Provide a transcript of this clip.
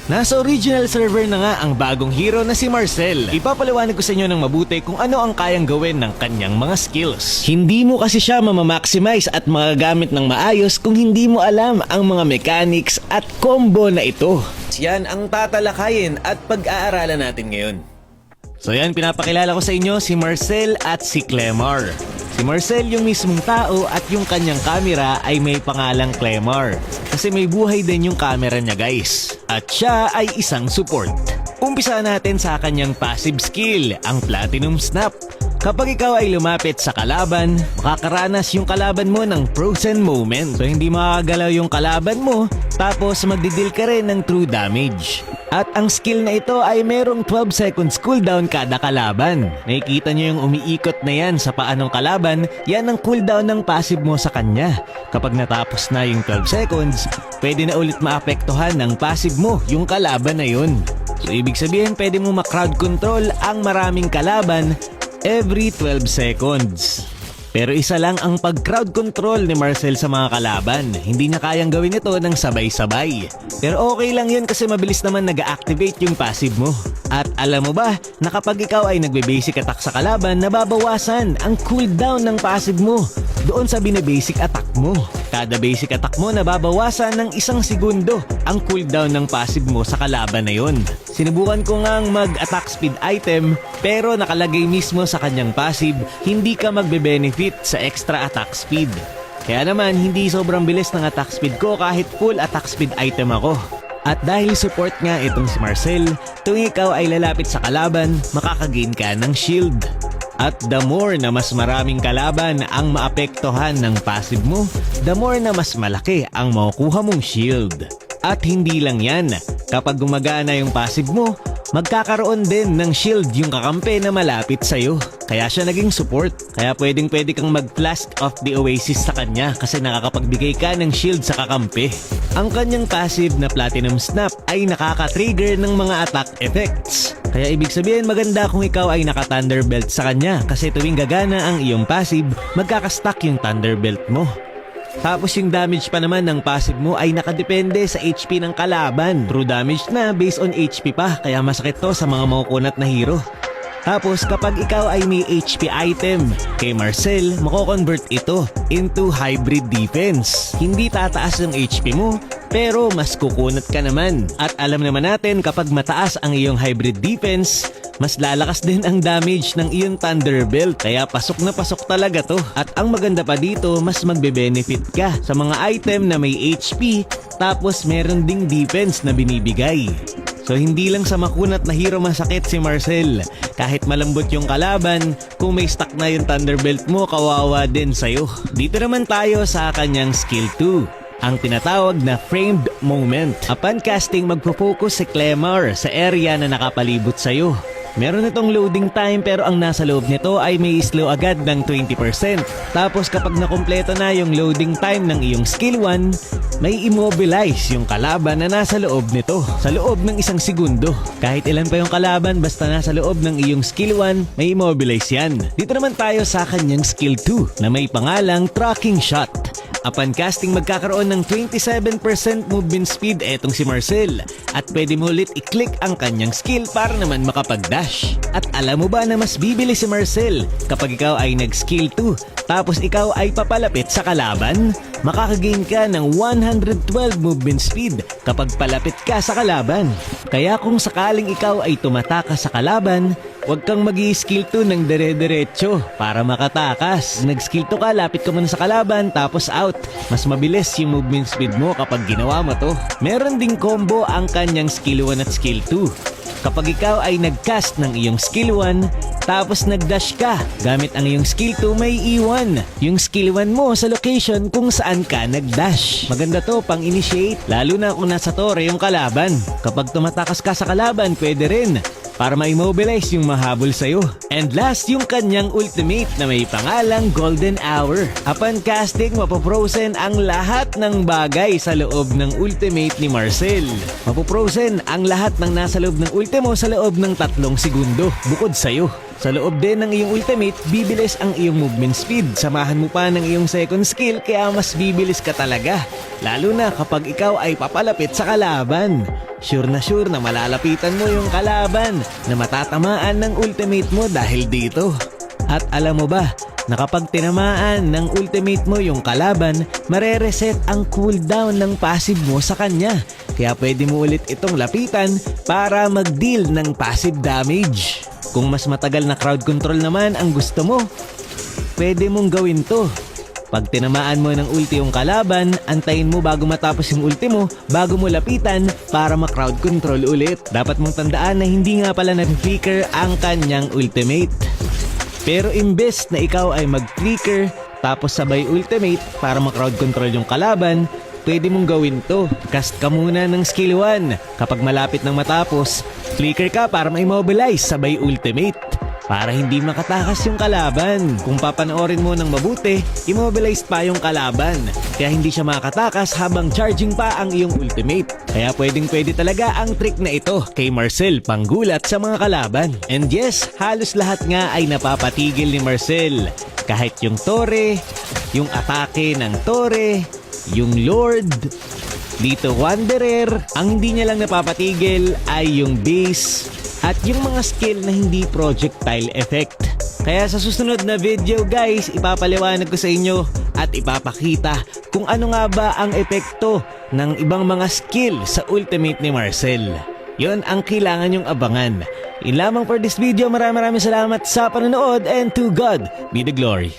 Nasa original server na nga ang bagong hero na si Marcel. Ipapaliwanag ko sa inyo ng mabuti kung ano ang kayang gawin ng kanyang mga skills. Hindi mo kasi siya mamamaximize at magagamit ng maayos kung hindi mo alam ang mga mechanics at combo na ito. Yan ang tatalakayin at pag-aaralan natin ngayon. So yan, pinapakilala ko sa inyo si Marcel at si Clemar. Si Marcel yung mismong tao at yung kanyang camera ay may pangalang Clemar. Kasi may buhay din yung camera niya, guys. At siya ay isang support. Umpisa natin sa kanyang passive skill, ang Platinum Snap. Kapag ikaw ay lumapit sa kalaban, makakaranas yung kalaban mo ng frozen moment. So hindi makakagalaw yung kalaban mo, tapos magdidil ka rin ng true damage. At ang skill na ito ay merong 12 seconds cooldown kada kalaban. Nakikita nyo yung umiikot na yan sa paa ng kalaban, yan ang cooldown ng passive mo sa kanya. Kapag natapos na yung 12 seconds, pwede na ulit maapektuhan ng passive mo yung kalaban na yun. So ibig sabihin pwede mo ma-crowd control ang maraming kalaban every 12 seconds. Pero isa lang ang pag-crowd control ni Marcel sa mga kalaban. Hindi niya kayang gawin ito ng sabay-sabay. Pero okay lang yun kasi mabilis naman nag-activate yung passive mo. At alam mo ba na kapag ikaw ay nagbe-basic attack sa kalaban, nababawasan ang cooldown ng passive mo doon sa bine-basic attack mo. Kada basic attack mo nababawasan ng 1 segundo ang cooldown ng passive mo sa kalaban na yun. Sinubukan ko ngang mag-attack speed item pero nakalagay mismo sa kanyang passive, hindi ka magbe-benefit sa extra attack speed. Kaya naman hindi sobrang bilis ng attack speed ko kahit full attack speed item ako. At dahil support nga itong si Marcel, tuwing ikaw ay lalapit sa kalaban, makakagain ka ng shield. At the more na mas maraming kalaban ang maapektuhan ng passive mo, the more na mas malaki ang makukuha mong shield. At hindi lang yan, kapag gumagana yung passive mo, magkakaroon din ng shield yung kakampi na malapit sa'yo. Kaya siya naging support. Kaya pwede kang mag-Flask of the Oasis sa kanya kasi nakakapagbigay ka ng shield sa kakampi. Ang kanyang passive na Platinum Snap ay nakaka-trigger ng mga attack effects. Kaya ibig sabihin maganda kung ikaw ay naka-Thunderbelt sa kanya kasi tuwing gagana ang iyong passive, magkakastack yung Thunderbelt mo. Tapos yung damage pa naman ng passive mo ay nakadepende sa HP ng kalaban. True damage na based on HP pa, kaya masakit to sa mga makukunat na hero. Tapos kapag ikaw ay may HP item, kay Marcel, mako-convert ito into hybrid defense. Hindi tataas yung HP mo, pero mas kukunat ka naman. At alam naman natin kapag mataas ang iyong hybrid defense, mas lalakas din ang damage ng iyong Thunderbelt. Kaya pasok na pasok talaga to. At ang maganda pa dito, mas magbe-benefit ka sa mga item na may HP, tapos meron ding defense na binibigay. So hindi lang sa makunat na hero masakit si Marcel. Kahit malambot yung kalaban, kung may stack na yung Thunderbelt mo, kawawa din sa'yo. Dito naman tayo sa kanyang skill 2. Ang tinatawag na framed moment. Upon casting, magpo-focus si Clemar sa area na nakapalibot sa'yo. Meron itong loading time pero ang nasa loob nito ay may slow agad ng 20%. Tapos kapag nakumpleto na yung loading time ng iyong skill 1, may immobilize yung kalaban na nasa loob nito sa loob ng 1 segundo. Kahit ilan pa yung kalaban basta nasa loob ng iyong skill 1, may immobilize yan. Dito naman tayo sa kanyang skill 2 na may pangalang tracking shot. Upon casting, magkakaroon ng 27% movement speed etong si Marcel at pwede mo ulit i-click ang kanyang skill para naman makapag-dash. At alam mo ba na mas bibili si Marcel kapag ikaw ay nag-skill 2 tapos ikaw ay papalapit sa kalaban? Makakagain ka ng 112 movement speed kapag palapit ka sa kalaban. Kaya kung sakaling ikaw ay tumatakas sa kalaban, huwag kang mag-i-skill 2 ng dire-diretso para makatakas. Nag-skill 2 ka, lapit ka muna sa kalaban, tapos out. Mas mabilis yung movement speed mo kapag ginawa mo to. Meron ding combo ang kanyang skill 1 at skill 2. Kapag ikaw ay nag-cast ng iyong skill 1, tapos nag-dash ka, gamit ang iyong skill 2 may iwan yung skill 1 mo sa location kung saan ka nag-dash. Maganda to pang initiate, lalo na kung nasa torre yung kalaban. Kapag tumatakas ka sa kalaban, pwede rin para ma-immobilize yung mahabol sa'yo. And last, yung kanyang ultimate na may pangalang Golden Hour. Upon casting, mapoprosen ang lahat ng bagay sa loob ng ultimate ni Marcel. Mapoprosen ang lahat ng nasa loob ng ultimo sa loob ng 3 segundo, bukod sa'yo. Sa loob din ng iyong ultimate, bibilis ang iyong movement speed. Samahan mo pa ng iyong second skill kaya mas bibilis ka talaga. Lalo na kapag ikaw ay papalapit sa kalaban. Sure na malalapitan mo yung kalaban na matatamaan ng ultimate mo dahil dito. At alam mo ba, na kapag tinamaan ng ultimate mo yung kalaban, marereset ang cooldown ng passive mo sa kanya. Kaya pwede mo ulit itong lapitan para mag-deal ng passive damage. Kung mas matagal na crowd control naman ang gusto mo, pwede mong gawin to. Pag tinamaan mo ng ulti yung kalaban, antayin mo bago matapos yung ulti mo, bago mo lapitan para ma-crowd control ulit. Dapat mong tandaan na hindi nga pala nag-flicker ang kanyang ultimate. Pero imbes na ikaw ay mag-flicker tapos sabay ultimate para ma-crowd control yung kalaban, pwede mong gawin to. Cast ka muna ng skill 1. Kapag malapit nang matapos, flicker ka para ma-immobilize sabay ultimate. Para hindi makatakas yung kalaban. Kung papanoorin mo ng mabuti, immobilized pa yung kalaban. Kaya hindi siya makatakas habang charging pa ang iyong ultimate. Kaya pwede talaga ang trick na ito kay Marcel panggulat sa mga kalaban. And yes, halos lahat nga ay napapatigil ni Marcel. Kahit yung Torre, yung atake ng Torre, yung Lord, dito Wanderer, ang hindi niya lang napapatigil ay yung base at yung mga skill na hindi projectile effect. Kaya sa susunod na video guys, ipapaliwanag ko sa inyo at ipapakita kung ano nga ba ang epekto ng ibang mga skill sa ultimate ni Marcel. Yon ang kailangan yung abangan. Yun lamang for this video. Maraming salamat sa panonood and to God be the glory.